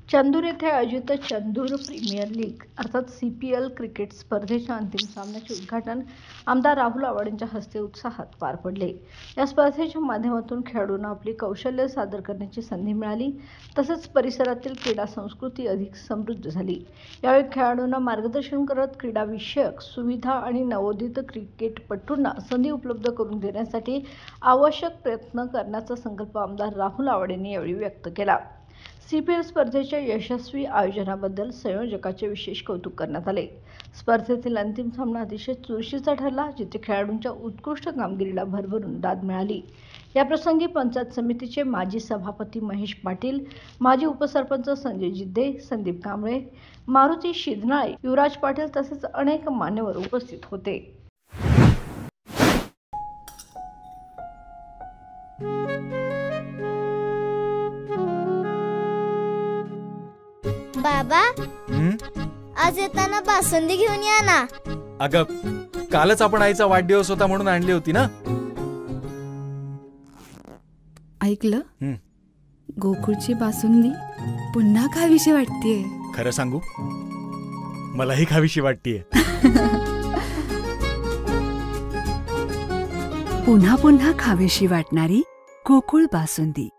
चंदूर येथे आयोजित Chandur premier league अर्थात CPL क्रिकेट स्पर्धेच्या अंतिम सामन्याचे उद्घाटन आमदार राहुल आवाड यांच्या हस्ते उत्साहात पार पडले। या स्पर्धेच्या माध्यमातून खेळाडूंना आपली कौशल्य सादर करण्याची संधी मिळाली, तसेच परिसरातील क्रीडा संस्कृती अधिक समृद्ध झाली। यावेळी खेळाडूंना मार्गदर्शन करत क्रीडा विषयक सुविधा आणि नवोदित क्रिकेटपटूंना संधी उपलब्ध करून देण्यासाठी आवश्यक प्रयत्न करण्याचा संकल्प आमदार राहुल आवाड यांनी यावेळी व्यक्त केला। CPL स्पर्धेच्या यशस्वी आयोजनाबद्दल संयोजकाचे विशेष कौतुक करण्यात आले। स्पर्धेतील अंतिम सामना अतिशय चुरशीचा ठरला, जिथे खेळाडूंच्या उत्कृष्ट कामगिरीला भरभरून दाद मिळाली। याप्रसंगी पंचायत समितीचे माजी सभापती महेश पाटील, माजी उपसरपंच संजय जिद्दे, संदीप कांबळे, मारुती शिंदनाळे, युवराज पाटील तसेच अनेक मान्यवर उपस्थित होते। बाबा, आज येताना बासुंदी घेऊन या ना। अगं, कालच आपण आईचा वाढदिवस होता म्हणून आणली होती ना। ऐकलं, गोकुळची बासुंदी पुन्हा खावीशी वाटतेय। खरं सांगू, मलाही खावीशी वाटतेय। पुन्हा पुन्हा खावीशी वाटणारी गोकुळ बासुंदी।